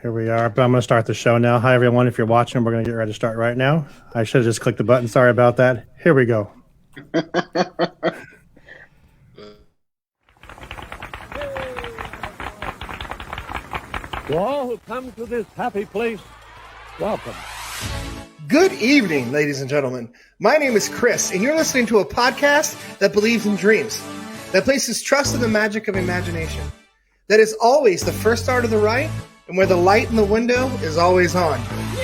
Here we are. But I'm going to start the show now. Hi, everyone. If you're watching, we're going to get ready to start right now. I should have just clicked the button. Sorry about that. Here we go. To all who come to this happy place, welcome. Good evening, ladies and gentlemen. My name is Chris, and you're listening to a podcast that believes in dreams, that places trust in the magic of imagination, that is always the first star to the right, and where the light in the window is always on.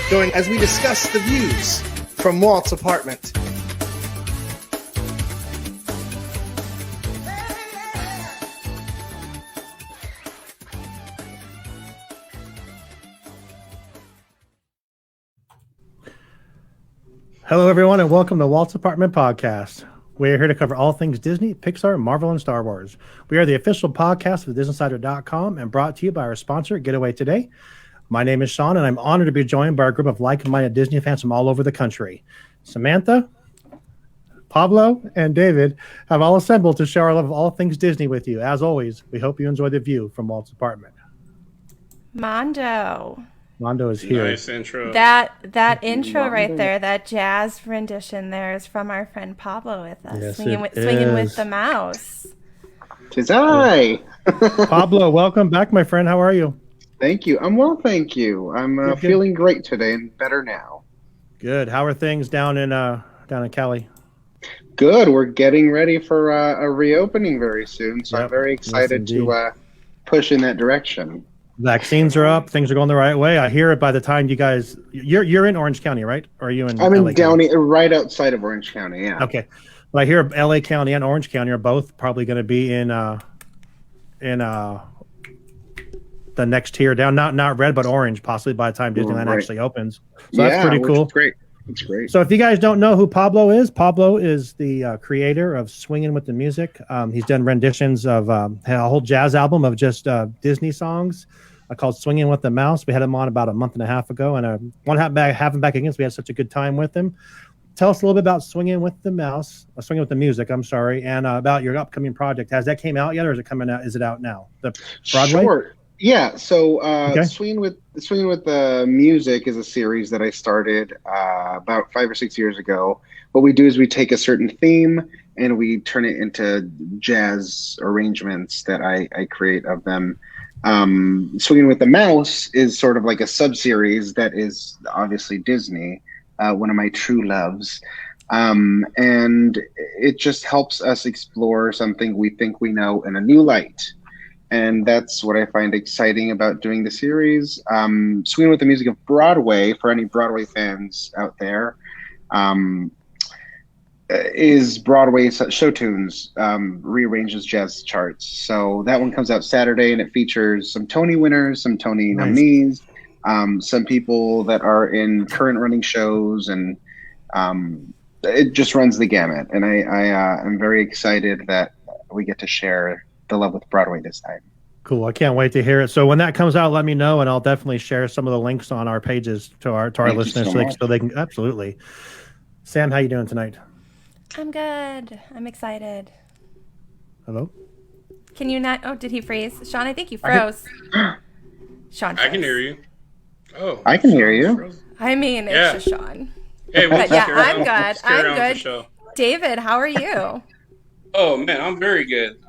Join as we discuss the views from Walt's apartment. Hello, everyone, and welcome to Walt's Apartment Podcast. We're here to cover all things Disney, Pixar, Marvel, and Star Wars. We are the official podcast of DisneyInsider.com and brought to you by our sponsor, Getaway Today. My name is Sean, and I'm honored to be joined by a group of like-minded Disney fans from all over the country. Samantha, Pablo, and David have all assembled to share our love of all things Disney with you. As always, we hope you enjoy the view from Walt's apartment. Mondo is here. Nice intro. That intro right there, that jazz rendition there is from our friend Pablo with us, Yes, swinging with the mouse. Tis I. Pablo, welcome back, my friend. How are you? Thank you. I'm well, thank you. I'm feeling great today and better now. Good. How are things down in Cali? Good. We're getting ready for a reopening very soon, so I'm very excited to push in that direction. Vaccines are up. Things are going the right way. I hear it by the time you guys... You're in Orange County, right? Or are you in I'm in LA Downey, County? right outside of Orange County, yeah. Okay. Well, I hear LA County and Orange County are both probably going to be in the next tier down. Not red, but orange, possibly by the time Disneyland actually opens. So that's pretty cool. It's great. It's great. So if you guys don't know who Pablo is the creator of Swinging with the Music. He's done renditions of a whole jazz album of just Disney songs called Swinging with the Mouse. We had him on about a month and a half ago, and have him back again. So we had such a good time with him. Tell us a little bit about Swinging with the Music, I'm sorry, and about your upcoming project. Has that came out yet, or is it coming out? Is it out now? The Broadway? Sure. Yeah. So Swinging with the Music is a series that I started about 5 or 6 years ago. What we do is we take a certain theme and we turn it into jazz arrangements that I create of them. Swinging with the Mouse is sort of like a sub-series that is obviously Disney, one of my true loves. And it just helps us explore something we think we know in a new light. And that's what I find exciting about doing the series. Swinging with the Music of Broadway, for any Broadway fans out there, is Broadway show tunes rearranged as jazz charts. So that one comes out Saturday, and it features some Tony winners, some Tony nominees, some people that are in current running shows, and it just runs the gamut. And I am very excited that we get to share the love with Broadway this time. Cool. I can't wait to hear it. So when that comes out, let me know, and I'll definitely share some of the links on our pages to our listeners so they can absolutely. Sam, how you doing tonight? I'm good. I'm excited. Hello? Can you not? Oh, did he freeze? Sean, I think you froze. Sean froze. I can hear you. Oh, I can hear you. I mean, it's just Sean. Hey, but yeah, I'm good. I'm good. David, how are you? Oh man, I'm very good.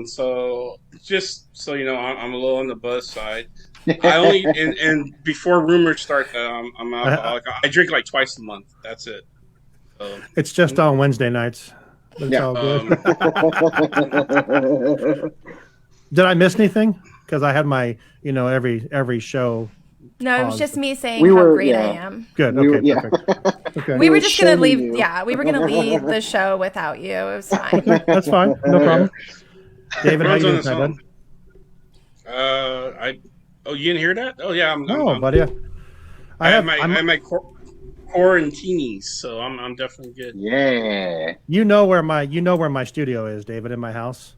So just so you know, I'm a little on the buzz side. I only and before rumors start that I'm alcoholic. I drink like twice a month. That's it. It's just on Wednesday nights. It's all good. Did I miss anything? Because I had my, every show. No, it was just me saying how great I am. Good. Okay. Perfect. Okay. We were just gonna leave. Yeah, we were gonna leave the show without you. It was fine. That's fine. No problem. David, how you doing tonight, bud? You didn't hear that? Oh yeah, I'm buddy. I have my quarantinis, so I'm definitely good. Yeah. You know where my studio is, David, in my house.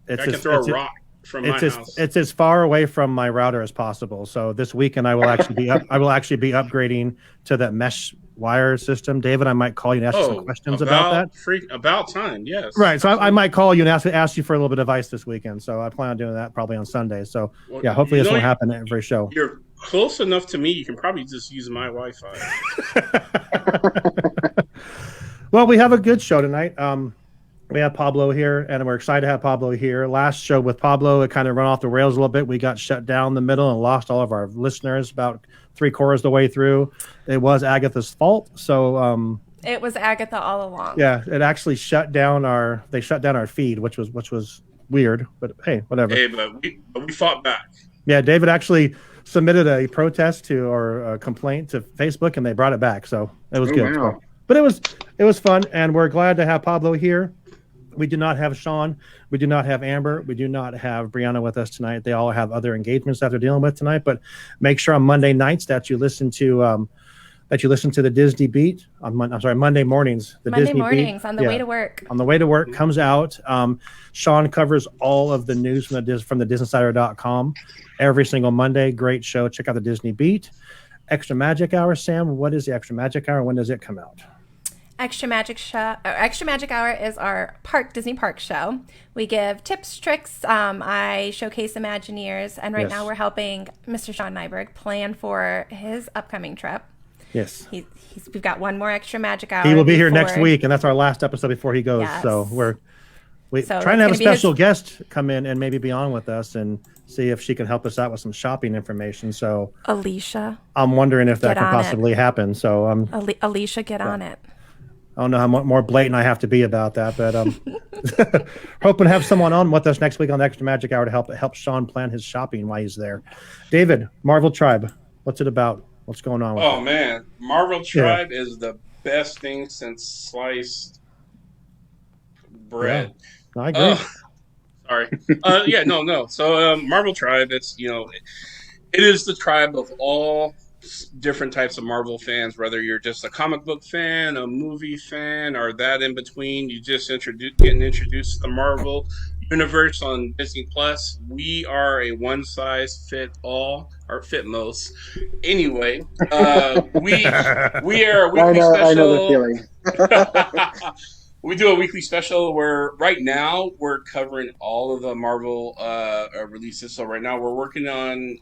I can throw a rock from my house. It's as far away from my router as possible. So this weekend I will actually be upgrading to that mesh wire system. David, I might call you and ask you some questions about that. About time, yes. Right. So I might call you and ask you for a little bit of advice this weekend. So I plan on doing that probably on Sunday. So hopefully this won't happen at every show. close enough to me. You can probably just use my Wi-Fi. Well, we have a good show tonight. We have Pablo here, and we're excited to have Pablo here. Last show with Pablo, it kind of ran off the rails a little bit. We got shut down in the middle and lost all of our listeners about 3/4 the way through. It was Agatha's fault, so it was Agatha all along. Yeah, it actually shut down our feed, which was weird, but hey, whatever. Hey, but we fought back. Yeah, David actually submitted a protest or a complaint to Facebook, and they brought it back, so it was good. Wow. But it was fun, and we're glad to have Pablo here. We do not have Sean. We do not have Amber. We do not have Brianna with us tonight. They all have other engagements that they're dealing with tonight. But make sure on Monday nights that you listen to the Disney Beat. Monday mornings. The Monday Disney mornings Beat, on the way to work. On the way to work comes out. Sean covers all of the news from the DisneySider.com every single Monday. Great show. Check out the Disney Beat. Extra Magic Hour. Sam, what is the Extra Magic Hour? When does it come out? Extra Magic Hour is our Disney Park show. We give tips, tricks. I showcase Imagineers, and right now we're helping Mr. Sean Nyberg plan for his upcoming trip. Yes, we've got one more Extra Magic Hour. He will be here next week, and that's our last episode before he goes. Yes. So we're trying to have a special guest come in and maybe be on with us and see if she can help us out with some shopping information. So Alicia, I'm wondering if that can possibly happen. So Alicia, get on it. I don't know how much more blatant I have to be about that, but hoping to have someone on with us next week on the Extra Magic Hour to help Sean plan his shopping while he's there. David, Marvel Tribe, what's it about? What's going on with it? Man, Marvel Tribe is the best thing since sliced bread. Yeah, I agree. Sorry. No. So Marvel Tribe, it is the tribe of all different types of Marvel fans, whether you're just a comic book fan, a movie fan, or that in between. You just getting introduced to the Marvel universe on Disney Plus. We are a one size fit all, or fit most. Anyway, we are a weekly special. I know the feeling. We do a weekly special where right now we're covering all of the Marvel releases. So right now we're working on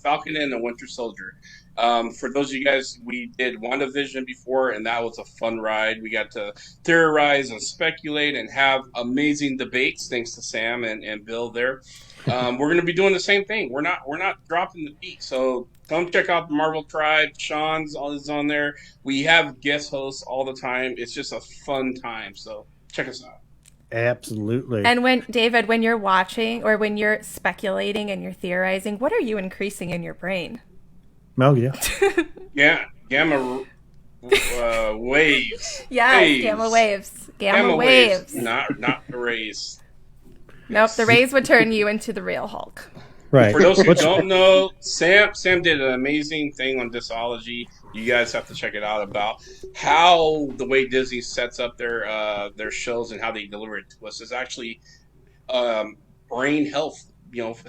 Falcon and the Winter Soldier. For those of you guys, we did WandaVision before, and that was a fun ride. We got to theorize and speculate and have amazing debates, thanks to Sam and Bill there. We're going to be doing the same thing. We're not dropping the beat. So come check out the Marvel Tribe. Sean's is on there. We have guest hosts all the time. It's just a fun time. So check us out. Absolutely. And when you're watching or when you're speculating and you're theorizing, what are you increasing in your brain? Oh, yeah. Yeah, gamma waves. Yes, waves. Gamma waves. Gamma waves. Not the rays. Nope, the rays would turn you into the real Hulk. Right. For those who don't know, Sam did an amazing thing on Disology. You guys have to check it out about how the way Disney sets up their shows and how they deliver it to us is actually brain health.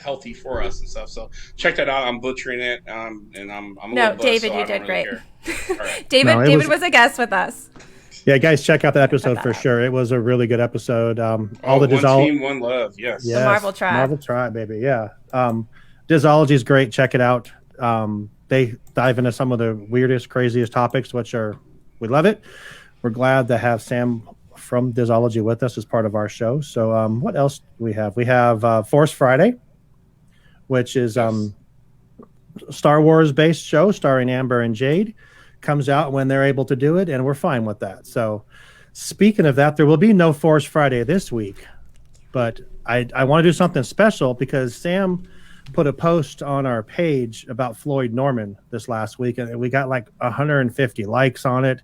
Healthy for us and stuff. So check that out. I'm butchering it, and I'm no, David, you did great. All right. David was a guest with us. Yeah, guys, check out that episode for sure. It was a really good episode. All the one team, one love. Yes, the Marvel Tribe. Marvel Tribe, baby. Yeah, Disology is great. Check it out. They dive into some of the weirdest, craziest topics, we love it. We're glad to have Sam from Disology with us as part of our show. So what else do we have? We have Force Friday, which is Star Wars based show starring Amber and Jade. Comes out when they're able to do it, and we're fine with that. So speaking of that, there will be no Force Friday this week, but I want to do something special because Sam put a post on our page about Floyd Norman this last week, and we got like 150 likes on it.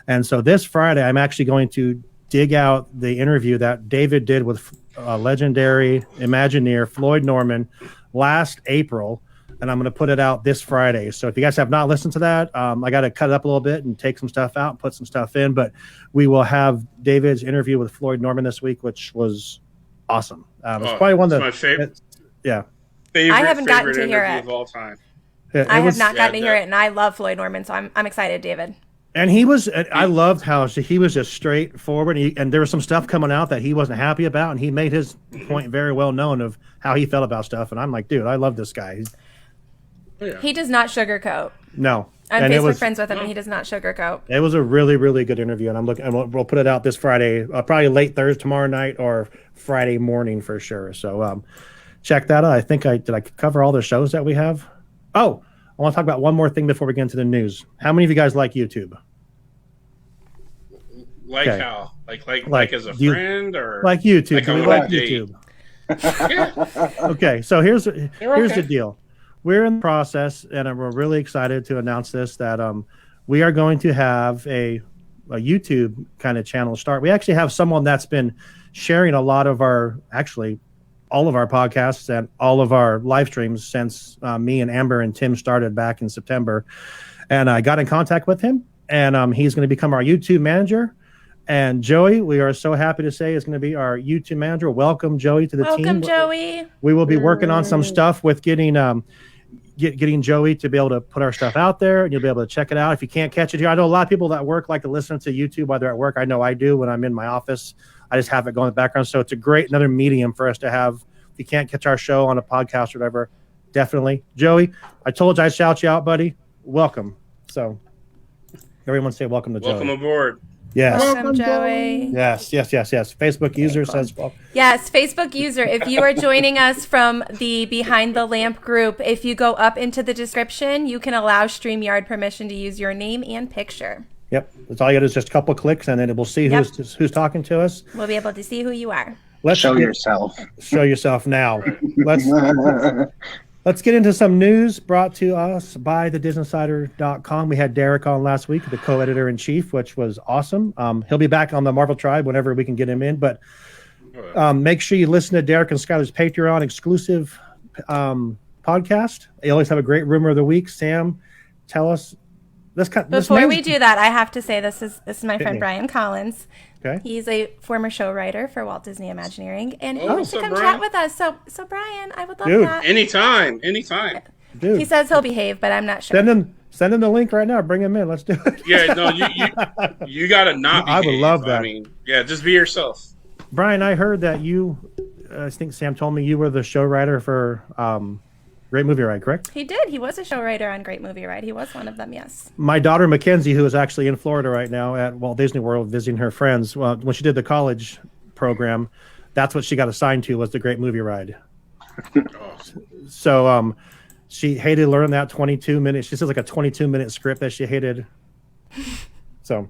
And so this Friday, I'm actually going to dig out the interview that David did with legendary Imagineer Floyd Norman last April, and I'm going to put it out this Friday. So if you guys have not listened to that, I got to cut it up a little bit and take some stuff out and put some stuff in, but we will have David's interview with Floyd Norman this week, which was awesome. It's probably one of my favorite. Yeah. I haven't gotten to hear it of all time. I have not gotten to hear it, and I love Floyd Norman, so I'm excited, David. And I loved how he was just straightforward, and there was some stuff coming out that he wasn't happy about, and he made his point very well known of how he felt about stuff. And I'm like, dude, I love this guy. Yeah. He does not sugarcoat. No. I'm Facebook friends with him, and he does not sugarcoat. It was a really, really good interview, and I'm looking. And we'll put it out this Friday, probably late Thursday, tomorrow night, or Friday morning for sure. So check that out. I think did I cover all the shows that we have? Oh, I want to talk about one more thing before we get into the news. How many of you guys like YouTube? Like okay. How? Like as a friend or like YouTube? Like we like YouTube. Yeah. Okay, so here's the deal. We're in the process, and we're really excited to announce this, that we are going to have a YouTube kind of channel start. We actually have someone that's been sharing a lot of all of our podcasts and all of our live streams since me and Amber and Tim started back in September. And I got in contact with him, and he's going to become our YouTube manager. And Joey, we are so happy to say, is going to be our YouTube manager. Welcome, Joey, to the team. Welcome, Joey. We will be working on some stuff with getting Joey to be able to put our stuff out there, and you'll be able to check it out. If you can't catch it here, I know a lot of people that work like to listen to YouTube while they're at work. I know I do when I'm in my office. I just have it going in the background. So it's another medium for us to have. If you can't catch our show on a podcast or whatever, definitely. Joey, I told you I'd shout you out, buddy. Welcome. So everyone say welcome to Joey. Welcome aboard. Yes. Welcome, Joey. Yes. Facebook user says welcome. Yes, Facebook user. If you are joining us from the Behind the Lamp group, if you go up into the description, you can allow StreamYard permission to use your name and picture. Yep. That's all you got is just a couple clicks, and then it will see who's talking to us. We'll be able to see who you are. Show yourself. Show yourself now. Let's get into some news brought to us by thedisinsider.com. We had Derek on last week, the co-editor-in-chief, which was awesome. He'll be back on the Marvel Tribe whenever we can get him in. But make sure you listen to Derek and Skylar's Patreon exclusive podcast. They always have a great rumor of the week. Sam, tell us. Before we do that, I have to say this is my friend Brian Collins. Okay. He's a former show writer for Walt Disney Imagineering, and he wants to come chat with us. So Brian, I would love that. Anytime. Dude. He says he'll behave, but I'm not sure. Send him the link right now. Bring him in. Let's do it. Yeah, no, you gotta not behave. I would love that. I mean, yeah, just be yourself. Brian, I heard that I think Sam told me you were the show writer for Great Movie Ride, correct? He did. He was a show writer on Great Movie Ride. He was one of them, yes. My daughter, Mackenzie, who is actually in Florida right now at Walt Disney World visiting her friends, well, when she did the college program, that's what she got assigned to, was the Great Movie Ride. So she hated learning that 22 minutes. She says like a 22-minute script that she hated. So,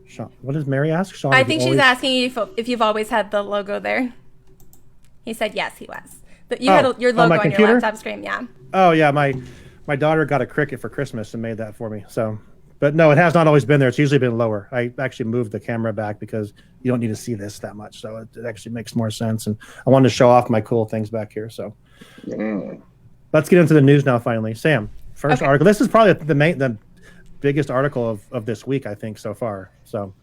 Sean, what does Mary ask? Sean, I think she's asking you if you've always had the logo there. He said yes, he was. You had your logo on your laptop screen, yeah. Oh yeah, my daughter got a Cricut for Christmas and made that for me. So, but no, it has not always been there. It's usually been lower. I actually moved the camera back because you don't need to see this that much. So it actually makes more sense. And I wanted to show off my cool things back here. So let's get into the news now. Finally, Sam, first article. This is probably the biggest article of this week, I think, so far. So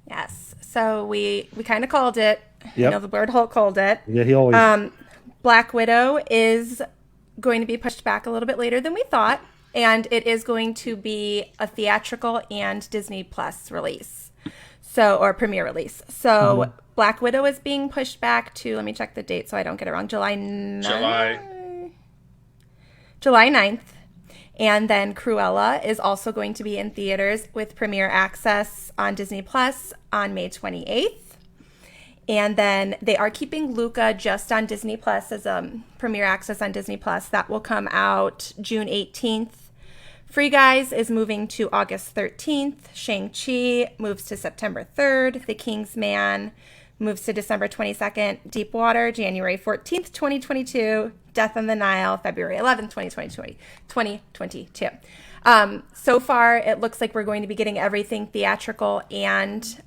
yes, so we kind of called it. Yep. You know, the Bird Hulk called it. Yeah, he always. Black Widow is going to be pushed back a little bit later than we thought, and it is going to be a theatrical and Disney Plus release, or premiere release. So Black Widow is being pushed back to, let me check the date so I don't get it wrong, July 9th. And then Cruella is also going to be in theaters with premiere access on Disney Plus on May 28th. And then they are keeping Luca just on Disney Plus as premiere access on Disney Plus. That will come out June 18th. Free Guys is moving to August 13th. Shang-Chi moves to September 3rd. The King's Man moves to December 22nd. Deep Water, January 14th, 2022. Death on the Nile, February 11th, 2022. So far, it looks like we're going to be getting everything theatrical and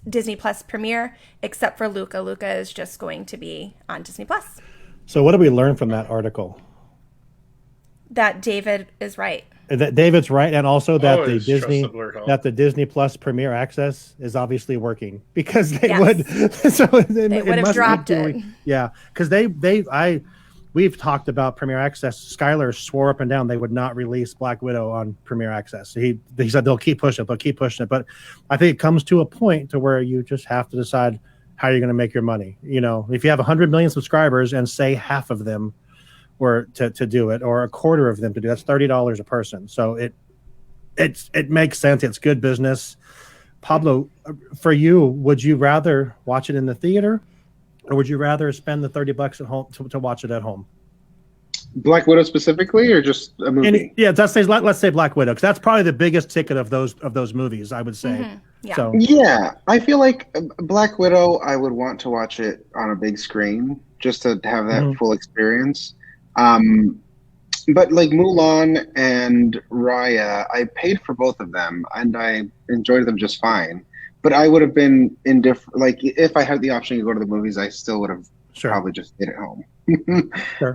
Disney Plus premiere, except for Luca. Luca is just going to be on Disney Plus. So what did we learn from that article? That David is right. That David's right, and also that the Disney Plus premiere access is obviously working, because they would. So they would have dropped it. Yeah, because we've talked about premiere access. Skylar swore up and down they would not release Black Widow on premiere access. He said they'll keep pushing it. But I think it comes to a point to where you just have to decide how you're going to make your money. You know, if you have 100 million subscribers and say half of them were to do it, or a quarter of them to do. That's $30 a person. So it makes sense. It's good business. Pablo, for you, would you rather watch it in the theater, or would you rather spend the $30 at home to watch it at home? Black Widow specifically, or just a movie? Let's say Black Widow, because that's probably the biggest ticket of those movies, I would say. Mm-hmm. Yeah. So yeah, I feel like Black Widow, I would want to watch it on a big screen just to have that full experience. But like Mulan and Raya, I paid for both of them and I enjoyed them just fine. But I would have been indifferent. Like if I had the option to go to the movies, I still would have probably just stayed at home. Sure.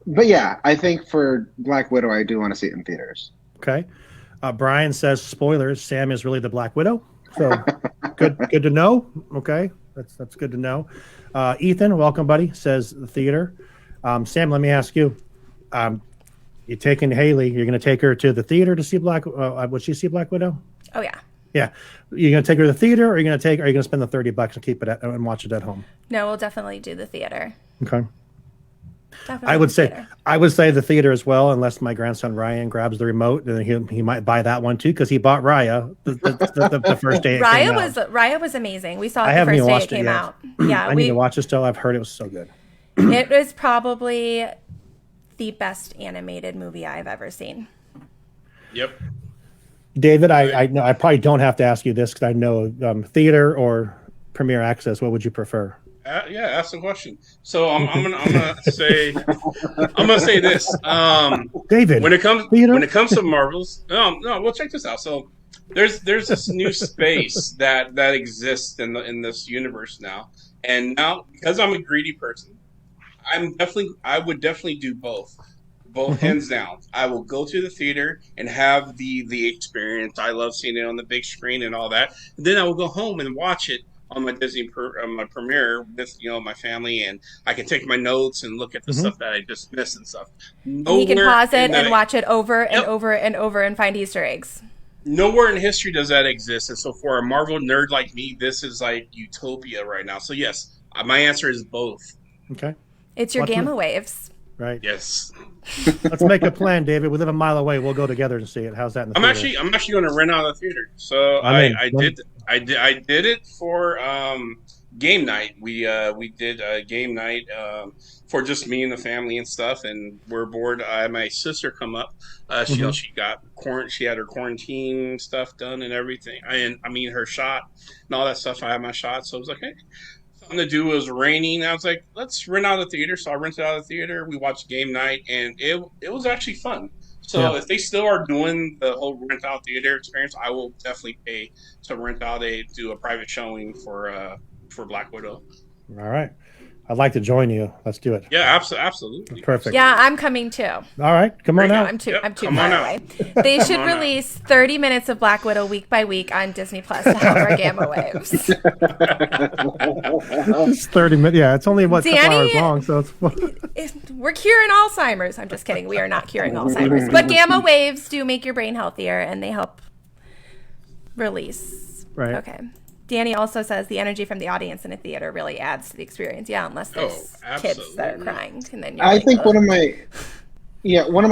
But yeah, I think for Black Widow, I do want to see it in theaters. Okay. Brian says, spoilers, Sam is really the Black Widow. So good to know. Okay. That's good to know. Ethan, welcome, buddy, says the theater. Sam, let me ask you. You're taking Haley, you're going to take her to the theater to see would she see Black Widow? Oh, yeah. Yeah. You're going to take her to the theater, or are you going to spend the $30 and keep it and watch it at home? No, we'll definitely do the theater. Okay. Definitely I would say the theater as well, unless my grandson Ryan grabs the remote, and he might buy that one too, because he bought Raya the first day. Raya was amazing. We saw it the first day it came out. Yeah, I need to watch it still. I've heard it was so good. It was probably the best animated movie I've ever seen. Yep. David, I know I probably don't have to ask you this because I know theater or premiere access. What would you prefer? Ask the question. So I'm gonna say this. David, when it comes to Marvels, well, check this out. So there's this new space that exists in this universe now, and now because I'm a greedy person, I would definitely do both hands down. I will go to the theater and have the experience. I love seeing it on the big screen and all that. And then I will go home and watch it on my Disney my premiere with my family, and I can take my notes and look at the stuff that I just missed and stuff. You can pause it and watch it over and over and over and find Easter eggs. Nowhere in history does that exist, and so for a Marvel nerd like me, this is like utopia right now. So yes, my answer is both. Okay. It's your gamma waves. Right. Yes. Let's make a plan, David. We live a mile away. We'll go together and see it. How's that in the theater? I'm actually going to rent out a theater. So I did it for game night. We did a game night for just me and the family and stuff, and we're bored. I had my sister come up. She had her quarantine stuff done and everything. Her shot and all that stuff. I had my shot, so I was like, hey. To do, it was raining. I was like, let's rent out a theater. So I rented out a theater. We watched game night, and it was actually fun. So if they still are doing the whole rent out theater experience, I will definitely pay to rent out do a private showing for Black Widow. All right. I'd like to join you. Let's do it. Yeah, absolutely. Perfect. Yeah, I'm coming too. All right, come on out. I'm too far away. They should release 30 minutes of Black Widow week by week on Disney Plus to help our gamma waves. It's 30 minutes. Yeah, it's only couple hours long, so we're curing Alzheimer's. I'm just kidding. We are not curing Alzheimer's, but gamma waves do make your brain healthier, and they help release. Right. Okay. Danny also says the energy from the audience in a theater really adds to the experience. Yeah, unless there's kids that are crying, and then I think one of my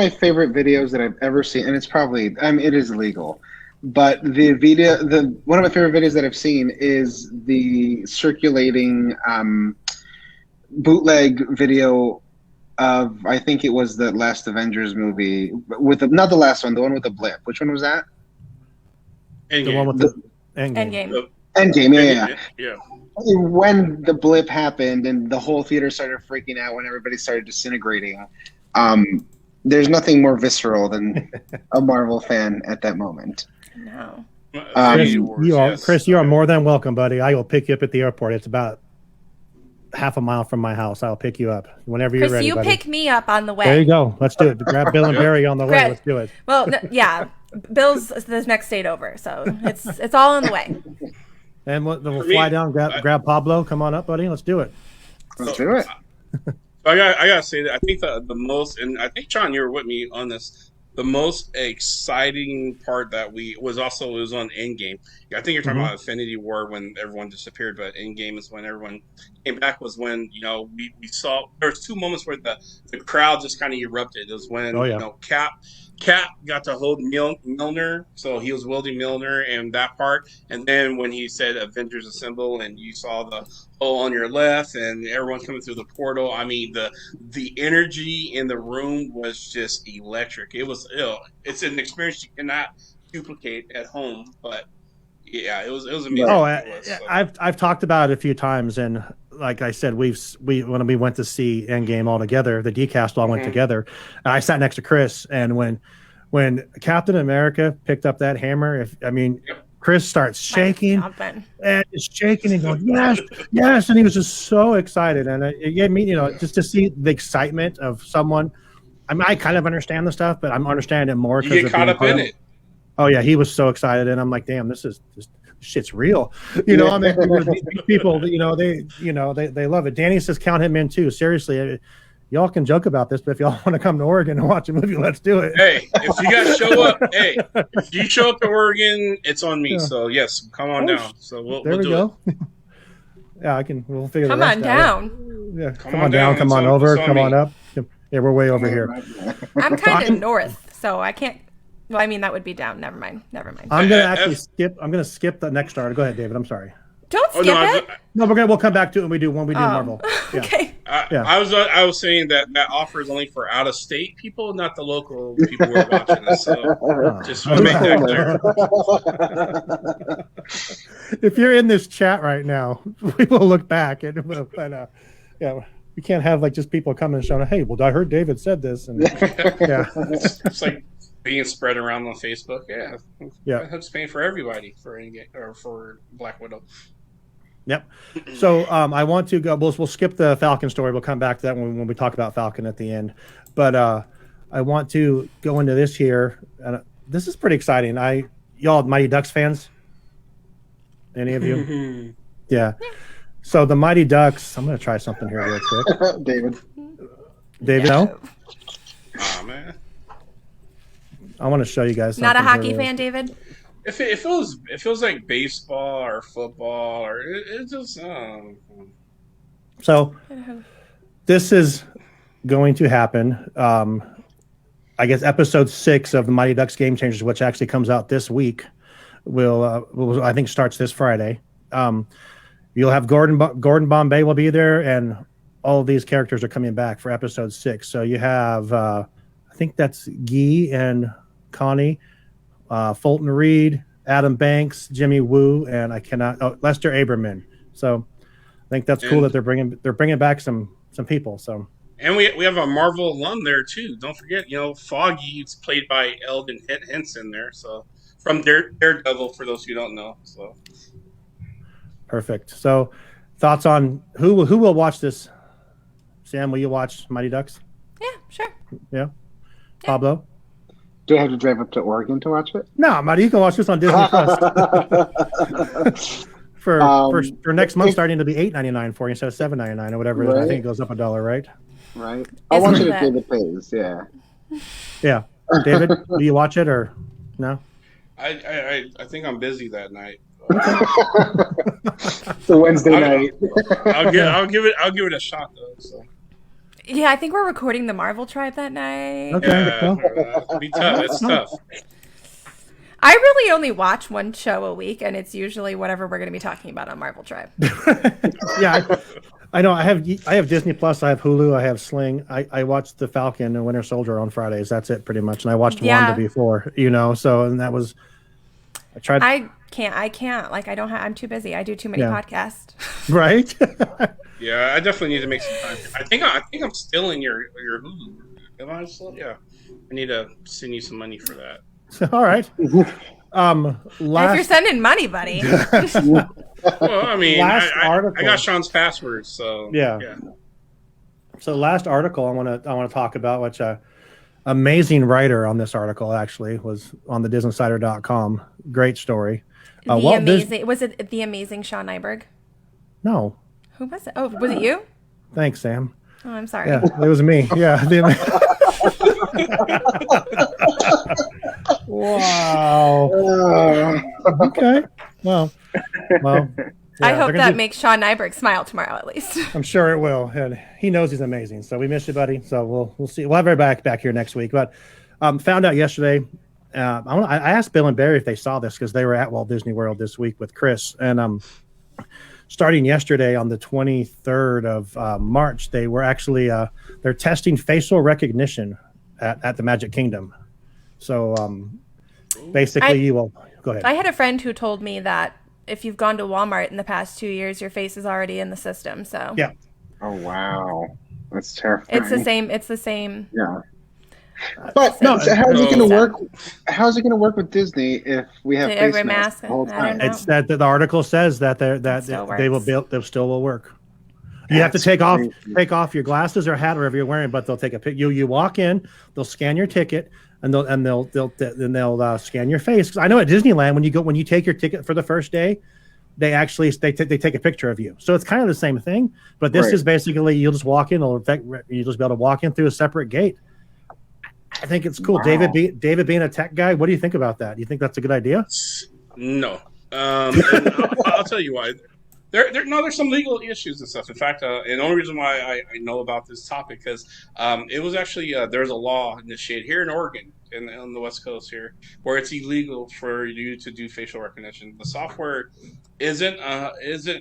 favorite videos that I've ever seen, and it's probably it is illegal, but one of my favorite videos that I've seen is the circulating bootleg video of, I think it was the last Avengers movie not the last one, the one with the blip. Which one was that? Endgame. The one with the Endgame. Endgame, yeah. When the blip happened and the whole theater started freaking out when everybody started disintegrating, there's nothing more visceral than a Marvel fan at that moment. No. Chris, you are more than welcome, buddy. I will pick you up at the airport. It's about half a mile from my house. I'll pick you up whenever you're ready, buddy. Pick me up on the way. There you go. Let's do it. Grab Bill and Barry on the way. Let's do it. Well, yeah. Bill's the next state over, so it's all on the way. And we'll fly down, grab Pablo. Come on up, buddy. Let's do it. Let's do it. I gotta say that I think the most, and I think John, you were with me on this. The most exciting part that was on Endgame. I think you're talking about Infinity War when everyone disappeared, but Endgame is when everyone came back was when, you know, we saw there was 2 moments where the crowd just kind of erupted. It was when you know Cap got to hold Mjolnir, so he was wielding Mjolnir in that part, and then when he said Avengers Assemble, and you saw the hole on your left, and everyone coming through the portal. I mean, the energy in the room was just electric. It was it's an experience you cannot duplicate at home, but yeah, it was amazing. I've talked about it a few times, and like I said, we when we went to see Endgame all together, the D-Cast all went together. I sat next to Chris, and when Captain America picked up that hammer, Chris starts shaking and shaking and going, yes, and he was just so excited, and it gave me, just to see the excitement of someone. I mean, I kind of understand the stuff, but I'm understanding it more. You get caught up in it. Oh yeah, he was so excited, and I'm like, damn, this shit's real. These people, they love it. Danny says count him in too. Seriously, y'all can joke about this, but if y'all want to come to Oregon and watch a movie, let's do it. Hey, if you guys show up, if you show up to Oregon, it's on me. Yeah. So yes, come on down. So we'll do it. Yeah, we'll figure come the rest on out. Down. Yeah, come on down. Come on over. Come on up. Yeah, we're way over here. I'm kind of north, so I can't. Well, I mean, that would be down. Never mind. I'm gonna skip. I'm gonna skip the next starter. Go ahead, David. I'm sorry. Don't skip it. No, we'll come back to it when we do Marvel. Yeah. Okay. I was saying that offer is only for out of state people, not the local people who are watching us. So just to make that clear. If you're in this chat right now, we will look back and we can't have like just people coming and showing, hey, well, I heard David said this, and it's like being spread around on Facebook. Yeah. That's paying for everybody for Black Widow. Yep. So I want to go. We'll skip the Falcon story. We'll come back to that when we talk about Falcon at the end. But I want to go into this here, and this is pretty exciting. Y'all Mighty Ducks fans? Any of you? Yeah. So the Mighty Ducks. I'm going to try something here real quick. David, no. Oh man. I want to show you guys. Not a hockey fan, David. If it feels like baseball or football or it just. So, this is going to happen. I guess episode 6 of the Mighty Ducks Game Changers, which actually comes out this week, will I think starts this Friday. You'll have Gordon Bombay will be there, and all of these characters are coming back for episode 6. So you have I think that's Guy and Connie, Fulton Reed, Adam Banks, Jimmy Woo, and Lester Aberman. So I think that's cool that they're bringing back some people. So and we have a Marvel alum there too. Don't forget, Foggy is played by Eldon Henson there. So from Daredevil, for those who don't know. So perfect. So thoughts on who will watch this? Sam, will you watch Mighty Ducks? Yeah, sure. Yeah. Pablo? Do I have to drive up to Oregon to watch it? No, Marty, you can watch this on Disney Plus. for next month, starting to be $8.99 for you instead of $7.99 or whatever. Right. I think it goes up $1, right? Right. I'll watch it if David pays. Yeah. Yeah. David, do you watch it or no? I think I'm busy that night. The Wednesday night. I'll give it a shot though. So. Yeah, I think we're recording the Marvel Tribe that night. Okay. It'll be tough. It's tough. I really only watch one show a week, and it's usually whatever we're going to be talking about on Marvel Tribe. Yeah, I know. I have Disney Plus. I have Hulu. I have Sling. I watched The Falcon and Winter Soldier on Fridays. That's it, pretty much. And I watched Wanda before, So, and that was. I tried. I can't. Like, I don't have. I'm too busy. I do too many podcasts. Right. Yeah, I definitely need to make some time. I think I'm still in your Hulu. Am I still? Yeah. I need to send you some money for that. All right. If you're sending money, buddy. Well, I mean, I got Sean's password, so yeah. So last article I want to talk about, which amazing writer on this article actually was on the DisInsider.com. Great story. Was it the amazing Sean Nyberg? No. Who was it? Oh, was it you? Thanks, Sam. Oh, I'm sorry. Yeah, it was me. Yeah. Wow. Okay. Well. I hope that makes Sean Nyberg smile tomorrow, at least. I'm sure it will. And he knows he's amazing. So we miss you, buddy. So we'll see. We'll have everybody back here next week. But found out yesterday. I asked Bill and Barry if they saw this because they were at Walt Disney World this week with Chris. And starting yesterday on the 23rd of March, they were actually they're testing facial recognition at the Magic Kingdom. So basically, you will go ahead. I had a friend who told me that if you've gone to Walmart in the past 2 years, your face is already in the system. So yeah. Oh wow, that's terrifying. It's the same. Yeah. But no, so how is it going to work? How is it going to work with Disney if we have face masks the whole time? It's that the article says that they'll still will work. You have to take off your glasses or hat or whatever you're wearing, but they'll take a pic. You walk in, they'll scan your ticket, and they'll scan your face. 'Cause I know at Disneyland when you take your ticket for the first day, they take a picture of you. So it's kind of the same thing, but this is basically you'll just walk in. You'll just be able to walk in through a separate gate. I think it's cool. Wow. David being a tech guy, what do you think about that? Do you think that's a good idea? No. I'll tell you why. There's some legal issues and stuff. In fact, and the only reason why I know about this topic is it was actually there's a law initiated here in Oregon on the West Coast here where it's illegal for you to do facial recognition. The software isn't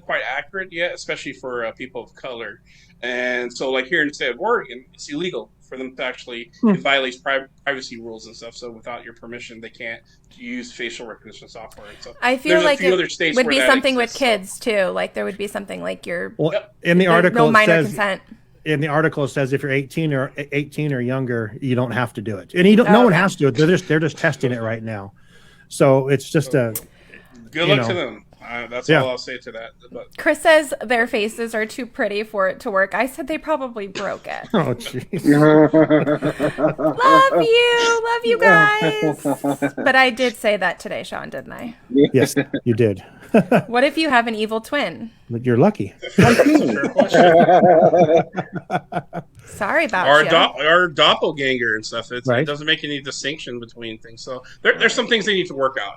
quite accurate yet, especially for people of color. And so, like here in the state of Oregon, it's illegal for them to actually it violates privacy rules and stuff. So without your permission, they can't use facial recognition software. And so I feel like it would be something with kids too. Like there would be something like in the article no minor consent. In the article, it says if you're 18 or younger, you don't have to do it, and no one has to do it. They're just testing it right now. So it's just good luck to them. That's all I'll say to that. But Chris says their faces are too pretty for it to work. I said they probably broke it. Oh, jeez. Love you guys. But I did say that today, Sean, didn't I? Yes, you did. What if you have an evil twin? You're lucky. Sorry about our doppelganger and stuff. It doesn't make any distinction between things. So there's some things they need to work out.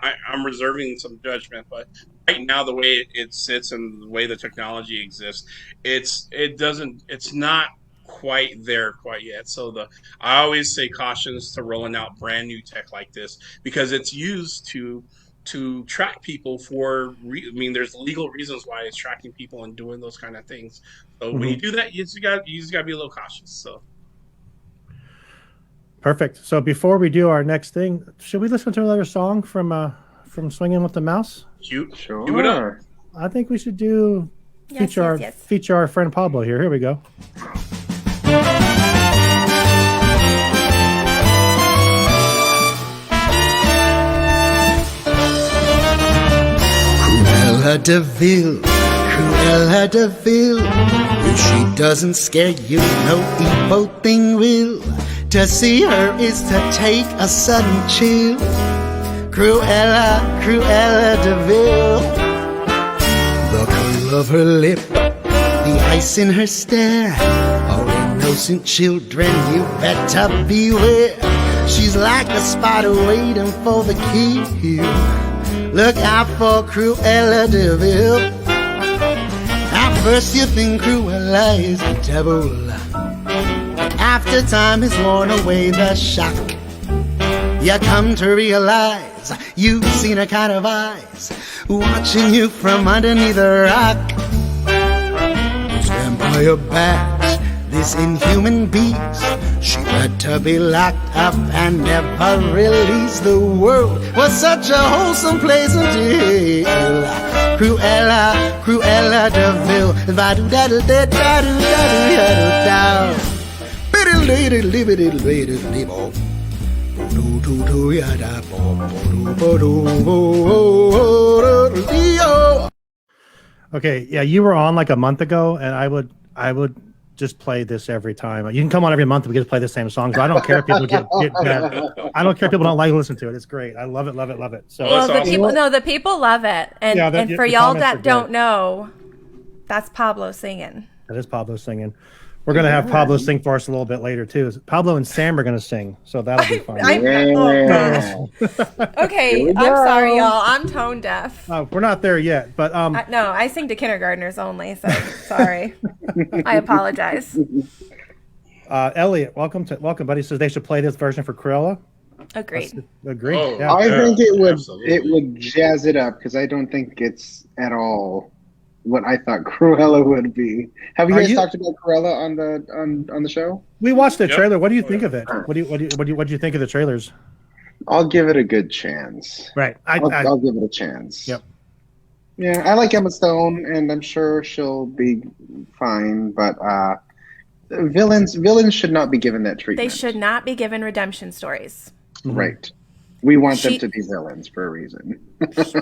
I'm reserving some judgment, but right now the way it sits and the way the technology exists, it's not quite there quite yet. So I always say cautions to rolling out brand new tech like this because it's used to track people there's legal reasons why it's tracking people and doing those kind of things. So when you do that, you just got to be a little cautious. So perfect. So before we do our next thing, should we listen to another song from Swinging with the Mouse? Sure. Do it up. I think we should feature our friend Pablo here. Here we go. Cruella de Vil. If she doesn't scare you, no evil thing will. To see her is to take a sudden chill. Cruella de Vil. The curl of her lip, the ice in her stare. Oh, innocent children, you better beware. She's like a spider waiting for the kill. Look out for Cruella de Vil. At first you think Cruella is the devil. After time has worn away the shock, you come to realize you've seen her kind of eyes watching you from underneath a rock. Stand by your backs, this inhuman beast. She better be locked up and never released. The world was such a wholesome place until Cruella de Vil. Okay, yeah, you were on like a month ago, and I would just play this every time. You can come on every month and we just play the same songs. So I don't care if people get mad. I don't care if people don't like to listen to it. It's great. I love it. So the people love it. And for y'all that don't know, that's Pablo singing. That is Pablo singing. We're going to have Pablo sing for us a little bit later, too. Pablo and Sam are going to sing, so that'll be fun. Okay, I'm sorry, y'all. I'm tone deaf. We're not there yet, but... no, I sing to kindergartners only, so sorry. I apologize. Elliot, welcome, buddy. Says they should play this version for Cruella. Agreed. Agreed. Oh, yeah. I think it would jazz it up because I don't think it's at all what I thought Cruella would be. Have you guys talked about Cruella on the show? We watched the trailer. What do you think of it? What do you think of the trailers? I'll give it a good chance. Right. I'll give it a chance. Yep. Yeah, I like Emma Stone, and I'm sure she'll be fine. But villains should not be given that treatment. They should not be given redemption stories. Right. We want them to be villains for a reason.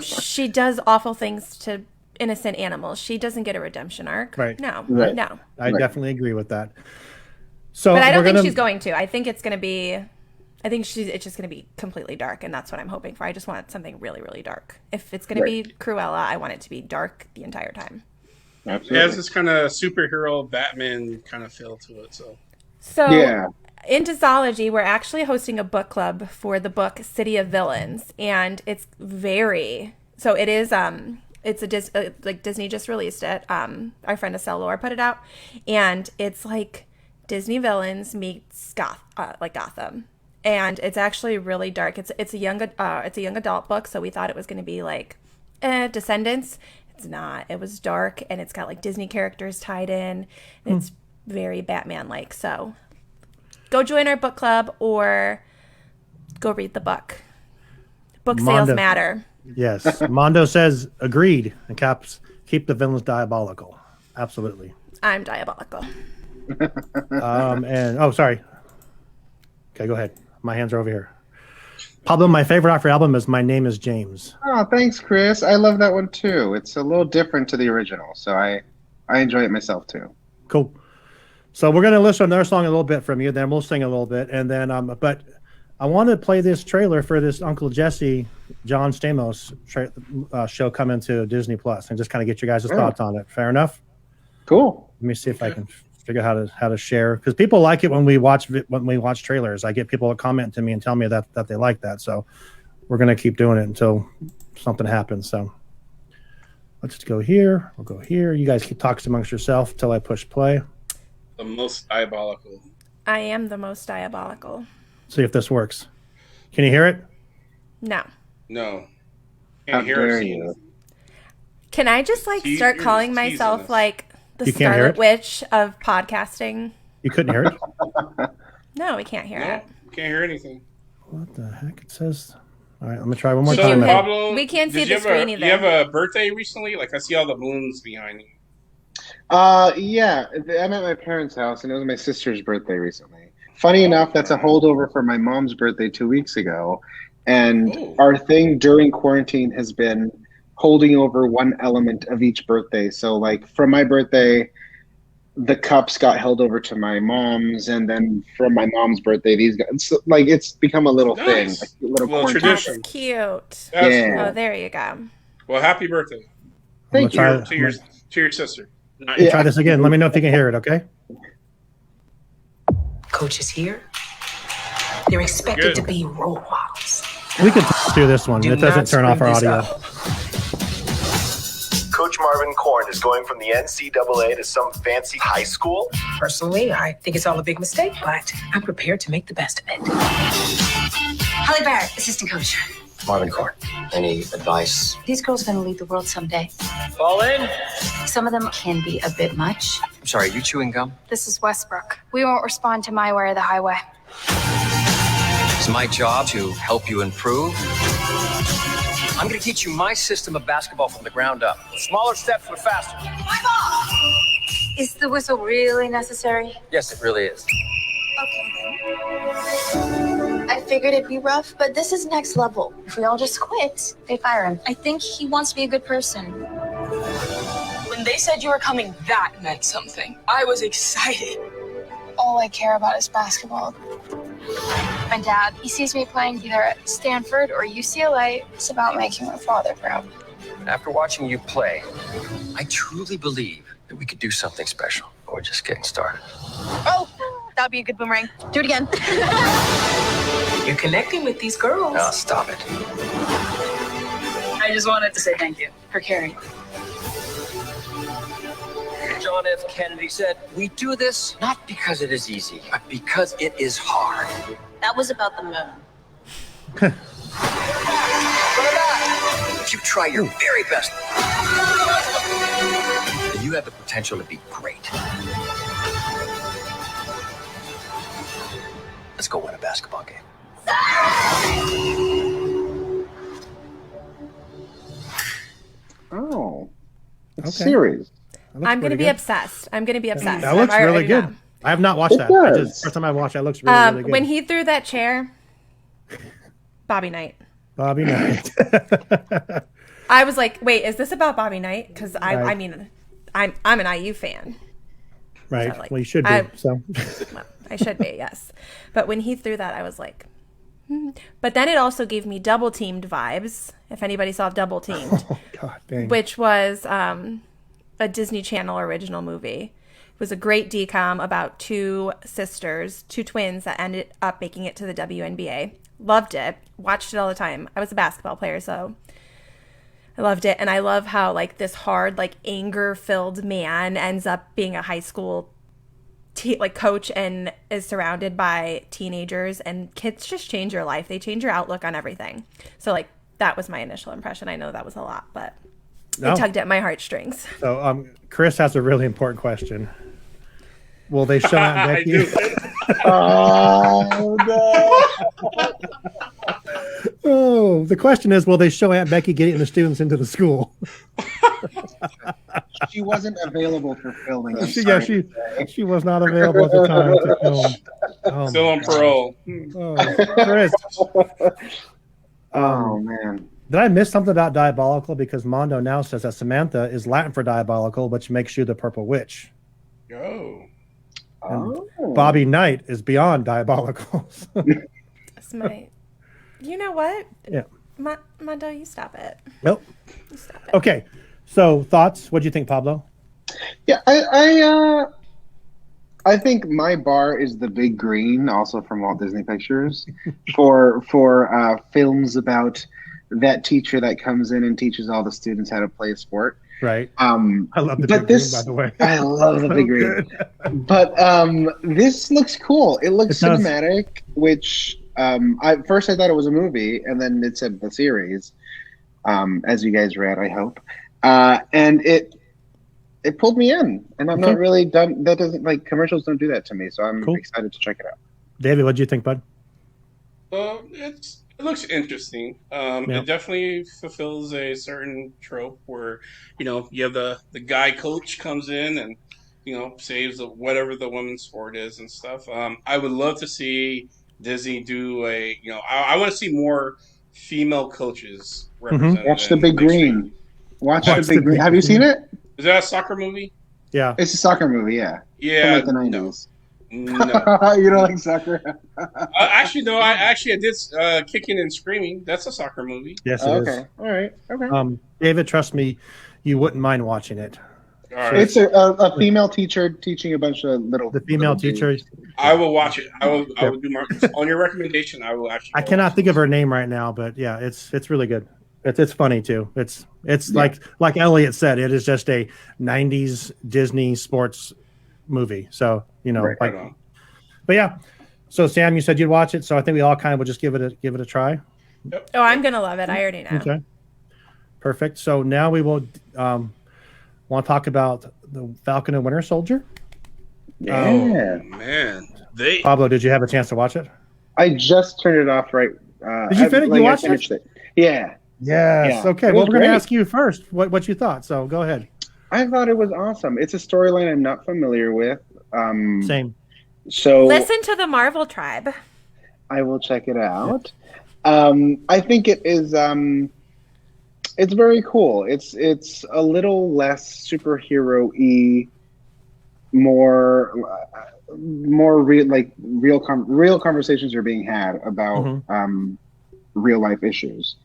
She does awful things to innocent animals. She doesn't get a redemption arc. Right. No. I definitely agree with that. So, but I don't think she's going to. I think it's going to be. It's just going to be completely dark, and that's what I'm hoping for. I just want something really, really dark. If it's going to be Cruella, I want it to be dark the entire time. Absolutely. It has this kind of superhero Batman kind of feel to it. So in Disology, we're actually hosting a book club for the book City of Villains, and it's it is it's like Disney just released it. Our friend Estelle Lore put it out, and it's like Disney villains meets Gotham, and it's actually really dark. It's a young adult book, so we thought it was going to be like Descendants. It's not. It was dark, and it's got like Disney characters tied in. It's very Batman-like. So go join our book club or go read the book. Book sales matter. Yes. Mondo says, agreed. And caps, keep the villains diabolical. Absolutely. I'm diabolical. Sorry. Okay, go ahead. My hands are over here. Pablo, my favorite off your album is My Name is James. Oh, thanks, Chris. I love that one too. It's a little different to the original, so I enjoy it myself too. Cool. So we're going to listen to another song a little bit from you, then we'll sing a little bit, and then but I want to play this trailer for this Uncle Jesse, John Stamos show coming to Disney Plus, and just kind of get your guys' thoughts on it. Fair enough? Cool. Let me see if I can figure out how to share, because people like it when we watch trailers. I get people to comment to me and tell me that they like that. So we're going to keep doing it until something happens. So let's just go here. We'll go here. You guys keep talking amongst yourself until I push play. The most diabolical. I am the most diabolical. See if this works. Can you hear it? No. Can't hear it. Can I just start calling myself like the Scarlet Witch of podcasting? You couldn't hear it? No, we can't hear it. Can't hear anything. What the heck? It says. All right, let me try one more time. Pablo, we can't see the screen either. You have a birthday recently? Like I see all the balloons behind you. Yeah. I'm at my parents' house, and it was my sister's birthday recently. Funny enough, that's a holdover for my mom's birthday 2 weeks ago. And our thing during quarantine has been holding over one element of each birthday. So, like, for my birthday, the cups got held over to my mom's. And then from my mom's birthday, these guys, so, like, it's become a little thing. Like a little tradition. That's cute. Yeah. Oh, there you go. Well, happy birthday. Thank you. To your sister. Try this again. Let me know if you can hear it, okay? Coaches here, they're expected to be role models. We can do this one. It doesn't turn off our audio. Coach Marvin Korn is going from the NCAA to some fancy high school? Personally, I think it's all a big mistake, but I'm prepared to make the best of it. Holly Barrett, assistant coach. Marvin Korn, any advice? These girls are going to lead the world someday. Fall in. Some of them can be a bit much. I'm sorry, are you chewing gum? This is Westbrook. We won't respond to my way or the highway. It's my job to help you improve. I'm going to teach you my system of basketball from the ground up. Smaller steps, but faster. My ball! Is the whistle really necessary? Yes, it really is. Okay. I figured it'd be rough, but this is next level. If we all just quit, they fire him. I think he wants to be a good person. When they said you were coming, that meant something. I was excited. All I care about is basketball. My dad, he sees me playing either at Stanford or UCLA. It's about making my father proud. After watching you play, I truly believe that we could do something special. we're just getting started. Oh, that'd be a good boomerang. Do it again. You're connecting with these girls. No, stop it. I just wanted to say thank you for caring. John F. Kennedy said, we do this not because it is easy, but because it is hard. That was about the moon. If you try your very best, then you have the potential to be great. Let's go win a basketball game. Oh, Okay. series. I'm going to be obsessed. I'm going to be obsessed. That looks really good. know. I have not watched that. First time I watched that, looks really, really good. When he threw that chair, Bobby Knight. Bobby Knight. I was like, wait, is this about Bobby Knight? Because Right. I mean, I'm an IU fan. Right. So, like, well, you should be. well, I should be, yes. But when he threw that, I was like, But then it also gave me Double Teamed vibes, if anybody saw Double Teamed. Oh, God dang. Which was a Disney Channel original movie. It was a great DCOM about two sisters, two twins that ended up making it to the WNBA. Loved it. Watched it all the time. I was a basketball player, so I loved it. And I love how like this hard, like anger-filled man ends up being a high school coach and is surrounded by teenagers, and kids just change your life. They change your outlook on everything. So like that was my initial impression. I know that was a lot, but it tugged at my heartstrings. So Chris has a really important question. Will they show out Becky? Oh no! Oh, the question is, will they show Aunt Becky getting the students into the school? She wasn't available for filming. She was not available at the time to film. Oh, still on parole. Oh, Chris. Oh man. Did I miss something about diabolical? Because Mondo now says that Samantha is Latin for diabolical, which makes you the purple witch. Oh. Bobby Knight is beyond diabolical. That's my. You know what? Yeah. Mondo, you stop it. Nope. You stop it. Okay. So thoughts? What do you think, Pablo? Yeah, I think my bar is the Big Green, also from Walt Disney Pictures, for films about that teacher that comes in and teaches all the students how to play a sport. Right. I love the Big Green, by the way. I love the Big Green. But this looks cool. It looks cinematic, which I thought it was a movie, and then it said the series, as you guys read, I hope. And it pulled me in, and I'm not really done. That doesn't commercials don't do that to me, so I'm excited to check it out. David, what do you think, bud? It looks interesting. It definitely fulfills a certain trope where, you have the guy coach comes in and, saves whatever the women's sport is and stuff. I would love to see Disney do I want to see more female coaches represented. Watch the Big Green. Watch the Big Green. Have you seen it? Is that a soccer movie? Yeah. It's a soccer movie, yeah. Yeah. From the 90s. No. You don't like soccer? Actually, no. I did Kicking and Screaming. That's a soccer movie. Yes, it is. Okay. All right. Okay. David, trust me, you wouldn't mind watching it. All right. It's a female teacher teaching a bunch of The female teacher. I will watch it. I will do my on your recommendation. I will actually. I cannot think of her name right now, but yeah, it's really good. It's funny too. It's like Elliot said, it is just a 90s Disney sports movie. So, but yeah. So Sam, you said you'd watch it, so I think we all kind of would just give it a try. Yep. Oh, I'm gonna love it. I already know. Okay. Perfect. So now we will want to talk about the Falcon and Winter Soldier. Yeah. Oh man. Pablo, did you have a chance to watch it? I just turned it off right. Did you finish? You watched it? Yeah. Yes. Yeah. Okay. Well, we're going to ask you first what you thought. So go ahead. I thought it was awesome. It's a storyline I'm not familiar with. Same. So listen to the Marvel Tribe. I will check it out. I think it is. It's very cool. It's a little less superhero-y, more real conversations are being had about real life issues.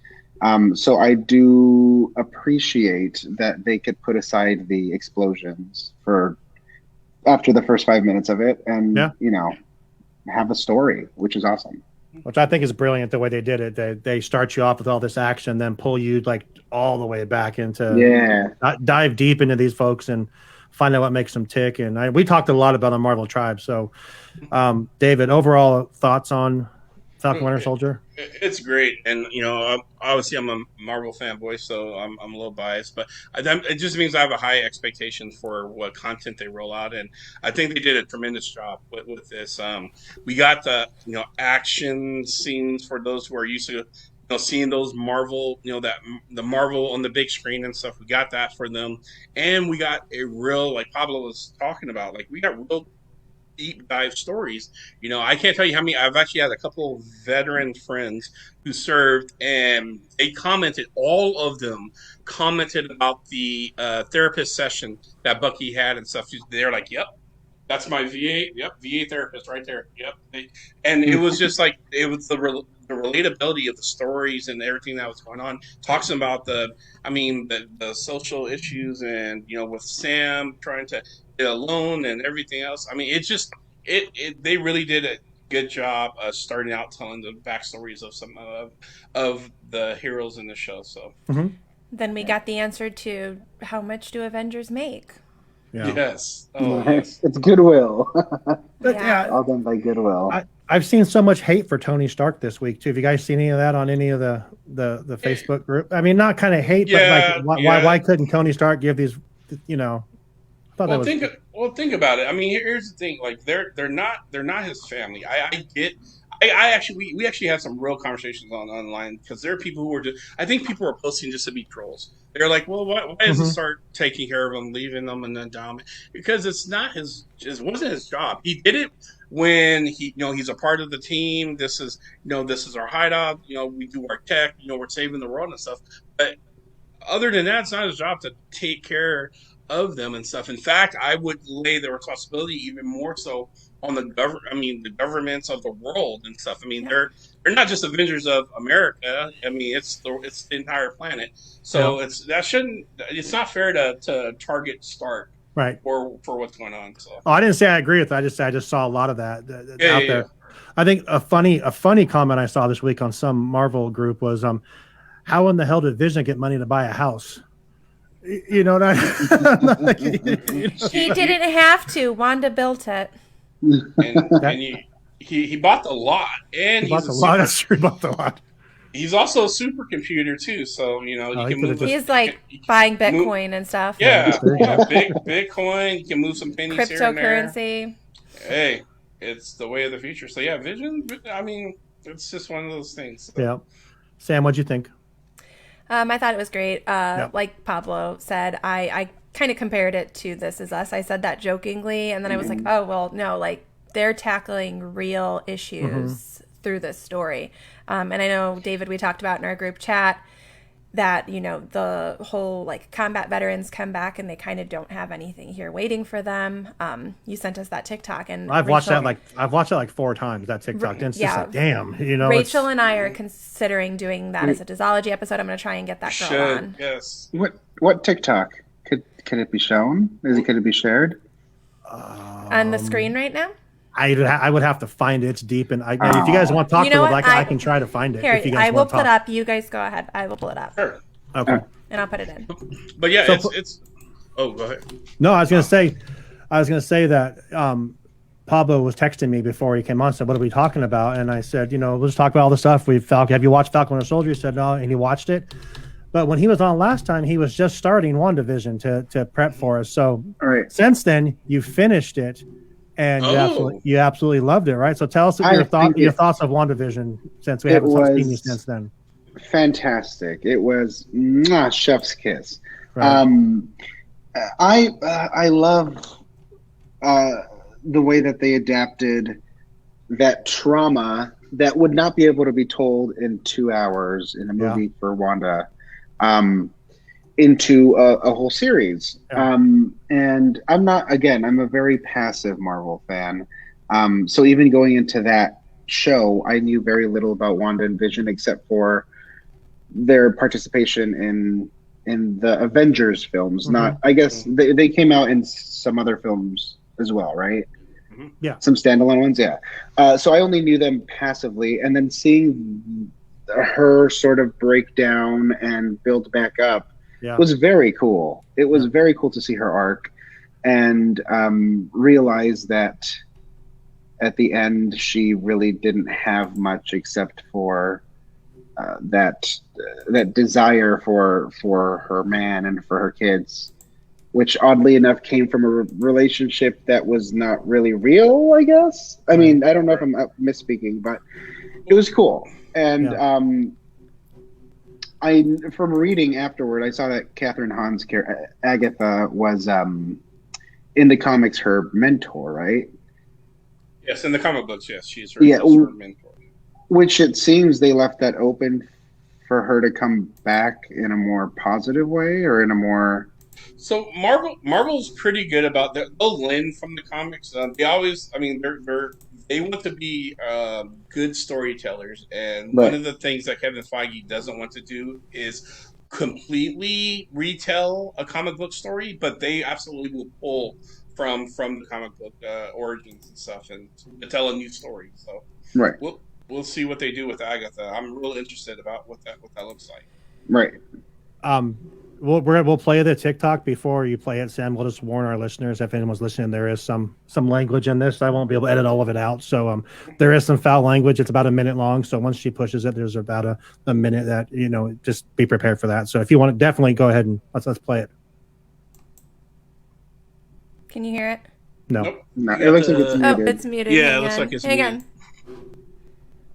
So I do appreciate that they could put aside the explosions for after the first 5 minutes of it, and have a story, which is awesome. Which I think is brilliant the way they did it. They start you off with all this action, then pull you like all the way back into dive deep into these folks and find out what makes them tick. And we talked a lot about the Marvel Tribe. So, David, overall thoughts on Falcon Winter Soldier? It's great, and obviously I'm a Marvel fanboy, so I'm a little biased, but it just means I have a high expectation for what content they roll out, and I think they did a tremendous job with this. We got the action scenes for those who are used to seeing those Marvel, the Marvel on the big screen and stuff. We got that for them, and we got a real, like Pablo was talking about, like we got real deep dive stories. I can't tell you how many. I've actually had a couple of veteran friends who served, and all of them commented about the therapist session that Bucky had and stuff. They're like, "Yep, that's my VA. Yep, VA therapist right there. Yep." And it was just like, it was the relatability of the stories and everything that was going on. Talks about the social issues, and with Sam trying to get alone and everything else. I mean, they really did a good job starting out telling the backstories of some of the heroes in the show. So then we got the answer to how much do Avengers make? Yeah. Yes. It's Goodwill. Yeah. All done by Goodwill. I've seen so much hate for Tony Stark this week too. Have you guys seen any of that on any of the Facebook group? I mean, not kind of hate, but like, why couldn't Tony Stark give these? Think about it. I mean, here's the thing: like they're not his family. We actually had some real conversations online, because there are people who I think people were posting just to be trolls. They're like, well, why doesn't start taking care of them, leaving them, and then down? Because it wasn't his job. He did it when he's a part of the team. This is our hideout. We do our tech. We're saving the world and stuff. But other than that, it's not his job to take care of them and stuff. In fact, I would lay the responsibility even more so on the governments of the world and stuff. I mean, they're not just Avengers of America. I mean, it's the entire planet. So it's not fair to target Stark, right, for what's going on. So I didn't say I agree with that. I just saw a lot of that out there. I think a funny comment I saw this week on some Marvel group was, how in the hell did Vision get money to buy a house? You know what I mean? He didn't have to. Wanda built it. And he bought the lot, and he bought the lot. That's true. He bought the lot. He's also a supercomputer too, so he can move. He's like buying Bitcoin and stuff. Yeah, big Bitcoin. You can move some pennies here and there. Cryptocurrency. Hey, it's the way of the future. So yeah, Vision. I mean, it's just one of those things. So. Yeah. Sam, what'd you think? I thought it was great. Like Pablo said, I kind of compared it to This Is Us. I said that jokingly, and then I was like, oh, well, no, like they're tackling real issues through this story. And I know, David, we talked about in our group chat that, the whole like combat veterans come back and they kind of don't have anything here waiting for them. You sent us that TikTok, and I've watched that like 4 times, that TikTok. And it's just like, damn, Rachel and I are considering doing that as a Disology episode. I'm going to try and get that girl on. Yes. What TikTok? Could it be shown? Could it be shared? On the screen right now? I would have to find it. It's deep, and if you guys want to talk to it, I can try to find it. Here, if you guys I will pull it up. You guys go ahead. I will pull it up. Sure. Okay. And I'll put it in. But yeah, it's. Oh, go ahead. No, I was gonna say that Pablo was texting me before he came on. Said, "What are we talking about?" And I said, let's talk about all the stuff have you watched Falcon and Soldier? He said no, and he watched it. But when he was on last time, he was just starting WandaVision to prep for us. So since then, you finished it. And you absolutely loved it, right? So tell us your thoughts of WandaVision, since we haven't seen you since then. Fantastic! It was chef's kiss. Right. I love the way that they adapted that trauma that would not be able to be told in 2 hours in a movie for Wanda. Into a whole series. And I'm a very passive Marvel fan. So even going into that show, I knew very little about Wanda and Vision except for their participation in the Avengers films. I guess they came out in some other films as well, right? Yeah. Some standalone ones, yeah. So I only knew them passively, and then seeing her sort of break down and build back up was very cool. It was very cool to see her arc and realize that at the end she really didn't have much except for that desire for her man and for her kids, which oddly enough came from a relationship that was not really real, I guess. I mean, I don't know if I'm misspeaking, but it was cool. And from reading afterward, I saw that Catherine Hahn's character, Agatha, was in the comics her mentor, right? Yes, in the comic books, yes. She's her mentor. Which it seems they left that open for her to come back in a more positive way, or in a more... So Marvel's pretty good about that. They'll lend from the comics. They always, I mean, they want to be good storytellers, and one of the things that Kevin Feige doesn't want to do is completely retell a comic book story, but they absolutely will pull from the comic book origins and stuff, and to tell a new story. So we'll see what they do with Agatha. I'm real interested about what that looks like. Right. We'll play the TikTok before you play it, Sam. We'll just warn our listeners, if anyone's listening, there is some language in this. I won't be able to edit all of it out. So there is some foul language. It's about a minute long. So once she pushes it, there's about a minute that, just be prepared for that. So if you want to, definitely go ahead and let's play it. Can you hear it? No. Nope. No, it looks like it's muted. Oh, it's muted. Yeah, it looks like it's muted.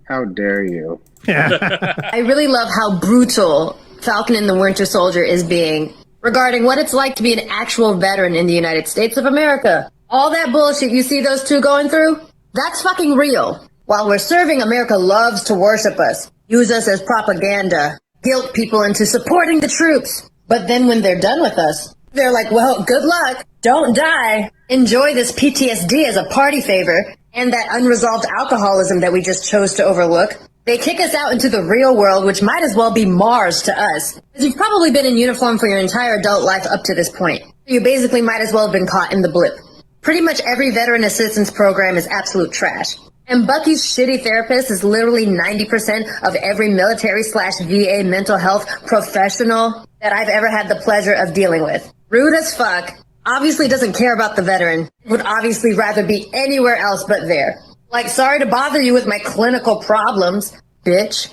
How dare you? I really love how brutal Falcon and the Winter Soldier is being regarding what it's like to be an actual veteran in the United States of America. All that bullshit you see those two going through, that's fucking real. While we're serving, America loves to worship us, use us as propaganda, guilt people into supporting the troops. But then when they're done with us, they're like, well, good luck, don't die. Enjoy this PTSD as a party favor and that unresolved alcoholism that we just chose to overlook. They kick us out into the real world, which might as well be Mars to us. Because you've probably been in uniform for your entire adult life up to this point. You basically might as well have been caught in the blip. Pretty much every veteran assistance program is absolute trash. And Bucky's shitty therapist is literally 90% of every military/VA mental health professional that I've ever had the pleasure of dealing with. Rude as fuck. Obviously doesn't care about the veteran. Would obviously rather be anywhere else but there. Like, sorry to bother you with my clinical problems, bitch.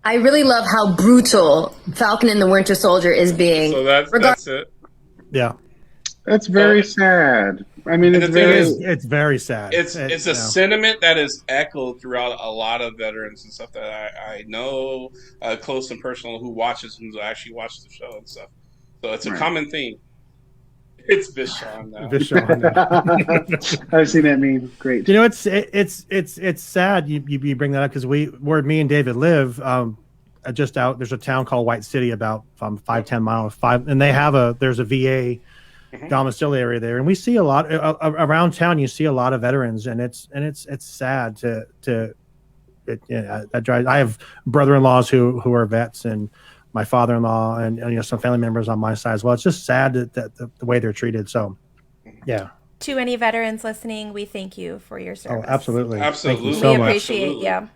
I really love how brutal Falcon and the Winter Soldier is being. So that's it. Yeah. That's very sad. I mean, it's very sad. It's a sentiment that is echoed throughout a lot of veterans and stuff that I know close and personal who actually watch the show and stuff. So it's a common theme. It's Vishon now. I've seen that meme. Great. It's sad you bring that up because where me and David live, just out there's a town called White City about 5-10 miles and they have there's a VA domiciliary area there, and we see a lot around town. You see a lot of veterans, and it's sad that drives. I have brother-in-laws who are vets, and my father-in-law, and some family members on my side as well. It's just sad that the way they're treated. So, yeah. To any veterans listening, we thank you for your service. Oh, absolutely. Absolutely. Thank you so we much. appreciate you.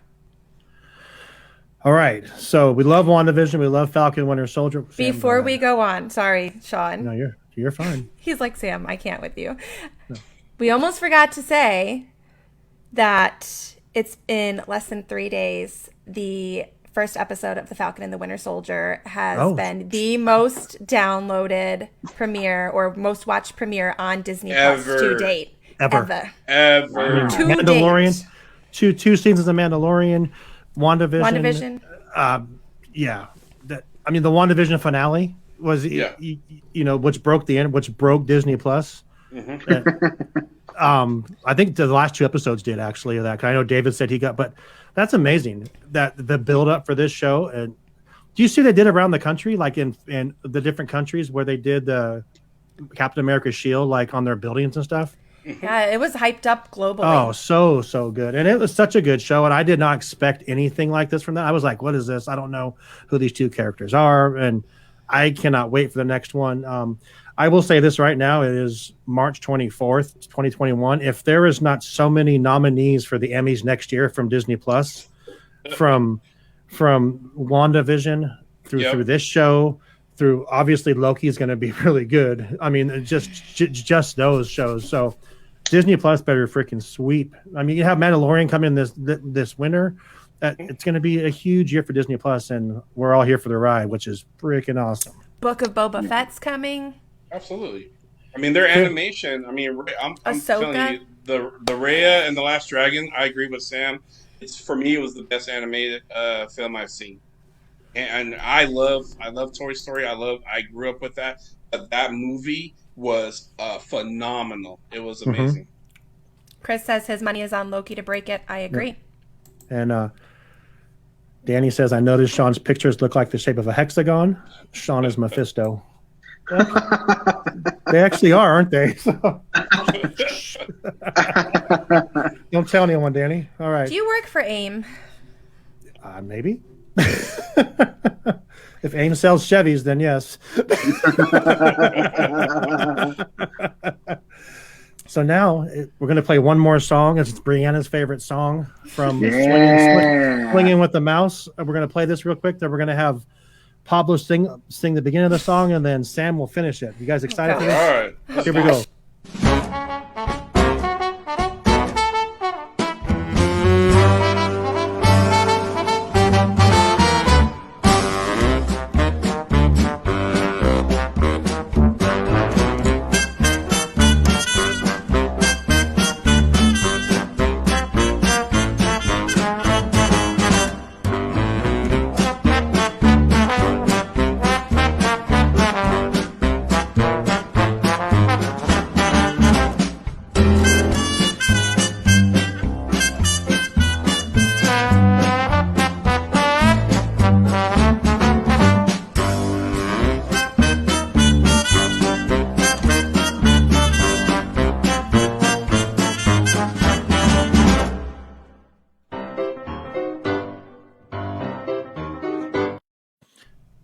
All right. So we love WandaVision. We love Falcon Winter Soldier. Before we go on, sorry, Sean. No, you're fine. He's like, Sam, I can't with you. No. We almost forgot to say that it's in less than 3 days. The first episode of The Falcon and the Winter Soldier has been the most downloaded premiere or most watched premiere on Disney Plus to date. Ever. Mandalorian. Two seasons of Mandalorian. WandaVision. Yeah. The WandaVision finale was, which broke Disney Plus. I think the last 2 episodes did actually of that. 'Cause I know David said he got, but that's amazing that the build up for this show. And do you see they did around the country, like in the different countries where they did the Captain America's shield, like on their buildings and stuff? Yeah, it was hyped up globally. Oh, so good. And it was such a good show. And I did not expect anything like this from that. I was like, what is this? I don't know who these 2 characters are. And I cannot wait for the next one. I will say this right now. It is March 24th, 2021. If there is not so many nominees for the Emmys next year from Disney Plus, from WandaVision through this show, through obviously Loki is going to be really good. I mean, just those shows. So Disney Plus better freaking sweep. I mean, you have Mandalorian come in this winter. It's going to be a huge year for Disney Plus, and we're all here for the ride, which is freaking awesome. Book of Boba Fett's coming. Absolutely. I mean, their animation. I mean, I'm telling you, the Raya and the Last Dragon. I agree with Sam. For me, it was the best animated film I've seen, and I love Toy Story. I grew up with that. But that movie was phenomenal. It was amazing. Chris says his money is on Loki to break it. I agree. And Danny says, I noticed Sean's pictures look like the shape of a hexagon. Sean is Mephisto. They actually are, aren't they? So. Don't tell anyone, Danny. All right. Do you work for AIM? Maybe. If AIM sells Chevys, then yes. So now we're going to play one more song. It's Brianna's favorite song from Swinging with the Mouse. We're going to play this real quick. Then we're going to have Pablo sing the beginning of the song, and then Sam will finish it. You guys excited for this? All right. Here we go.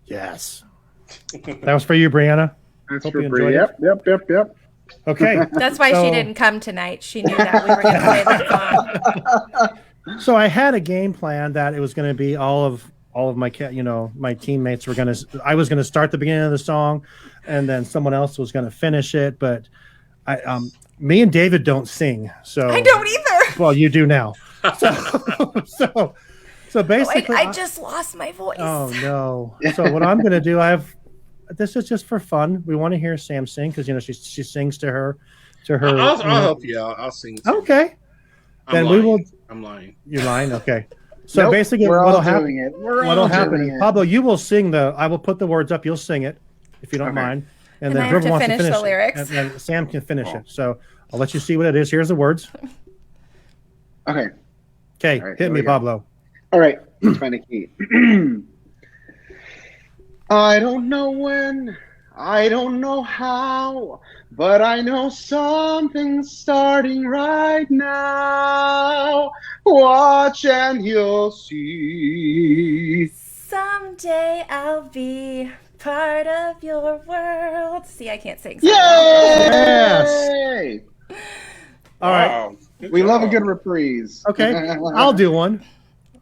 Yes. That was for you, Brianna. That's Hope for you enjoyed Yep. Okay. That's why she didn't come tonight. She knew that we were going to play that song. So I had a game plan that it was going to be all of my my teammates were going to. I was going to start the beginning of the song, and then someone else was going to finish it. But me and David don't sing, so I don't either. Well, you do now. So basically, I just lost my voice. Oh no! So what I'm going to do, this is just for fun. We want to hear Sam sing because she sings to her. I'll help you out. I'll sing. Okay. Then we will. I'm lying. You're lying. Okay. So Nope, basically, we're what'll all happen? doing it. What'll happen? Pablo, you will sing I will put the words up. You'll sing it if you don't mind, and then I have whoever to wants to finish finish the lyrics. it, and then Sam can finish it. So I'll let you see what it is. Here's the words. Okay. Okay. All right, Hit here me, we go. Pablo. All right, let's find a key. I don't know when, I don't know how, but I know something's starting right now. Watch and you'll see. Someday I'll be part of your world. See, I can't sing. Yay! All right. We love a good reprise. Okay. I'll do one.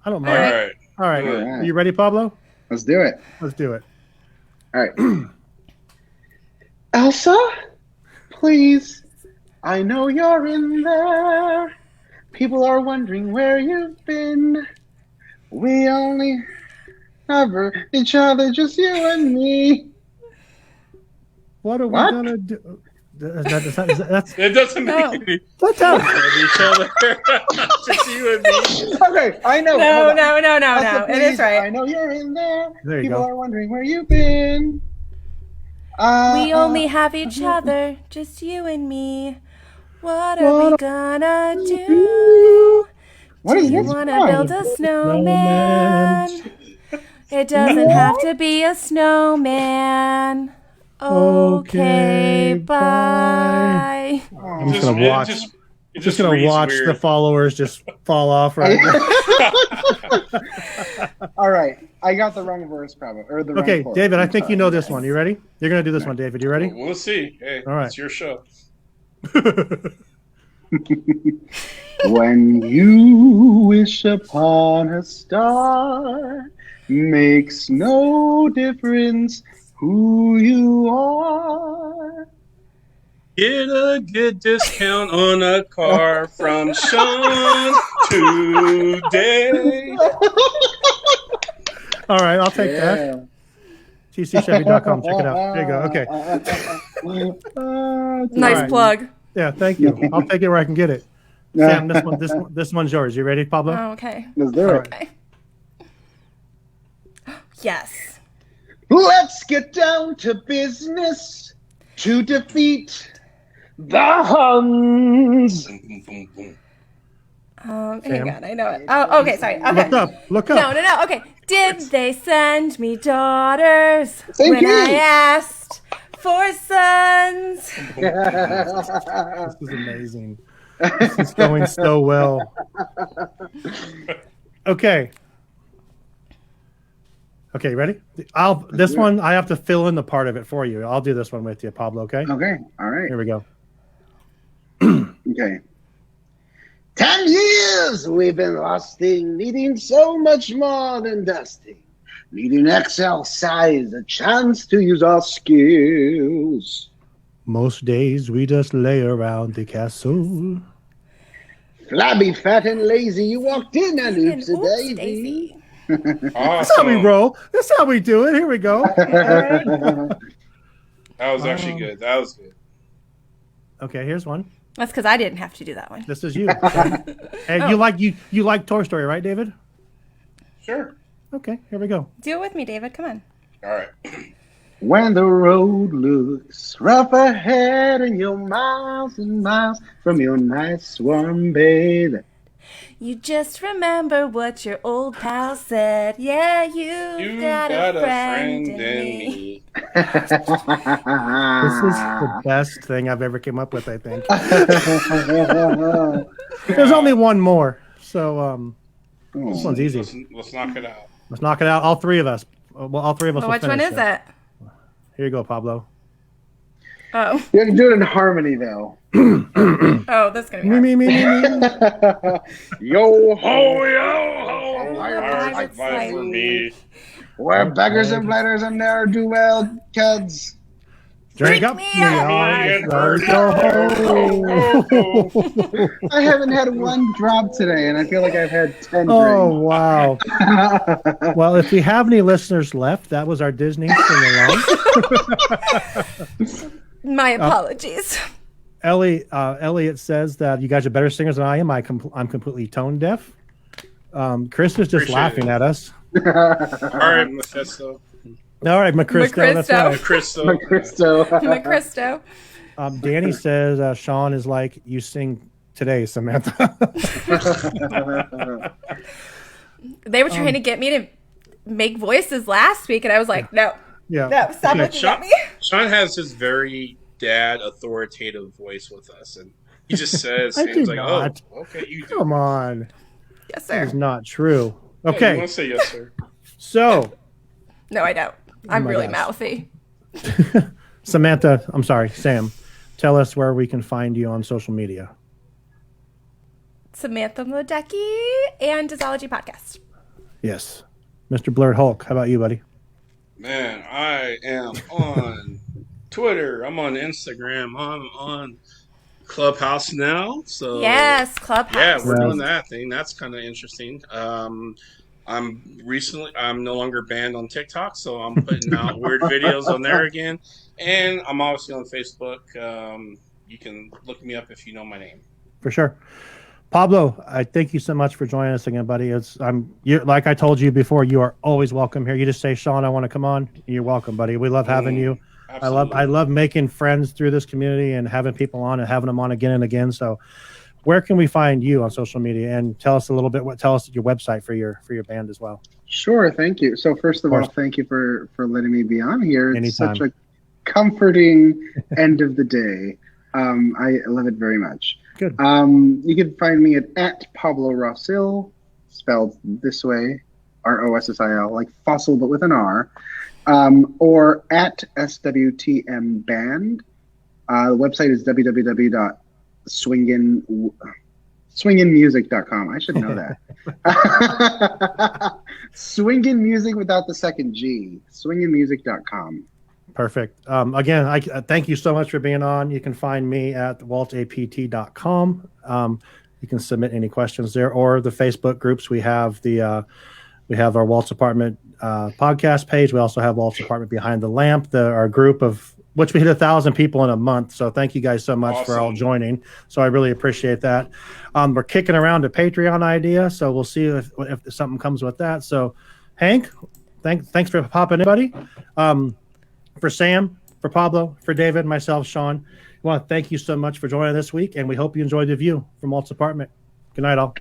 I don't mind. All All right. Are you ready, Pablo? Let's do it. Let's do it. All right. Elsa, please. I know you're in there. People are wondering where you've been. We only cover each other, just you and me. What are we gonna do? That's It doesn't make any What's up? each other. Just you and me. Okay, I know. No. Hold on. It Elsa, is please, right. I know you're in there. There you People go. are wondering where you've been. We only have each other, just you and me. What are we gonna do? What do is you this wanna from? build a snowman? It doesn't have to be a snowman. Okay, bye. I'm just gonna watch. just gonna watch the followers just fall off right now. All right, I got the wrong verse, probably, or the wrong chord. David, I think you know this one. You ready? You're gonna do this one, David. You ready? We'll see. Hey, all right, it's your show. When you wish upon a star, makes no difference who you are. Get a good discount on a car from Sean today. All right, I'll take that. TCChevy.com. Check it out. There you go. Okay. Nice plug. Yeah, thank you. I'll take it where I can get it. Sam, this one's yours. You ready, Pablo? Oh, okay. Let's do it. Okay. Yes. Let's get down to business to defeat the Huns. Hang on, I know it. Oh, okay, sorry. Okay. Look up. No. Okay. Did they send me daughters Thank you. I asked for sons? This is amazing. This is going so well. Okay. Okay, ready? This one I have to fill in the part of it for you. I'll do this one with you, Pablo, okay? Okay, all right. Here we go. Okay. 10 years we've been lusting, needing so much more than dusting, needing exercise, a chance to use our skills. Most days we just lay around the castle. Flabby, fat, and lazy, you walked in and oops a daisy. Awesome. That's how we roll. That's how we do it. Here we go. That was actually good. That was good. Okay, here's one. That's because I didn't have to do that one. This is you. Hey, you like Toy Story, right, David? Sure. Okay, here we go. Do it with me, David. Come on. All right. When the road looks rough ahead and you're miles and miles from your nice warm bed, you just remember what your old pal said. Yeah, you got a friend in me. This is the best thing I've ever came up with, I think. There's only one more. So this one's easy. Let's knock it out. Let's knock it out. All three of us. Well, all three of us will Which one finish is it? Here you go, Pablo. Oh. You have to do it in harmony, though. Oh, that's going to be hard. Me. Yo ho, Pirates fight for me. We're beggars and blighters and ne'er-do-well kids. Drink up. me I haven't had one drop today, and I feel like I've had 10 Oh, drinks. wow. Well, if we have any listeners left, that was our Disney sing-along. My apologies. Elliot says that you guys are better singers than I am. I'm completely tone deaf. Chris is just laughing at us. All right, Mephisto. All right, McChristo. That's right. McChristo. Danny says Sean is like you sing today, Samantha. They were trying to get me to make voices last week, and I was like, no. Yeah. No, stop looking at me. Sean has his very dad authoritative voice with us, and he just says things like, not. "Oh, okay, you do." Come on. Yes, sir. That is not true. Hey, Okay. you want to say yes, sir? So, No, I don't. I'm my really gosh. mouthy. Samantha, I'm sorry, Sam, tell us where we can find you on social media. Samantha Modecki and Disology Podcast. Yes. Mr. Blurred Hulk, how about you, buddy? Man, I am on Twitter. I'm on Instagram. I'm on Clubhouse now. So Yes, Clubhouse. Yeah, we're doing that thing. That's kind of interesting. I'm no longer banned on TikTok, so I'm putting out weird videos on there again. And I'm obviously on Facebook. You can look me up if you know my name. For sure. Pablo, I thank you so much for joining us again, buddy. You're, like I told you before, you are always welcome here. You just say, Sean, I want to come on. You're welcome, buddy. We love having you. Absolutely. I love making friends through this community and having people on and having them on again and again. So where can we find you on social media? And tell us a little bit, tell us your website for your band as well. Sure, thank you. So first of all, thank you for letting me be on here. It's Anytime. such a comforting end of the day. I love it very much. Good. You can find me at Pablo Rossil, spelled this way, ROSSIL, like fossil but with an R, or at SWTM Band. The website is www.swinginmusic.com. I should know that. Swingin' Music without the second G. Swinginmusic.com. Perfect. Again, I thank you so much for being on. You can find me at waltapt.com. You can submit any questions there, or the Facebook groups. We have our Walt's Apartment podcast page. We also have Walt's Apartment Behind the Lamp, our group of which we hit 1,000 people in a month. So thank you guys so much for all joining. So I really appreciate that. We're kicking around a Patreon idea, so we'll see if something comes with that. So Hank, thanks for popping in, buddy. For Sam, for Pablo, for David, myself, Sean, I want to thank you so much for joining this week, and we hope you enjoyed the view from Walt's Apartment. Good night, all.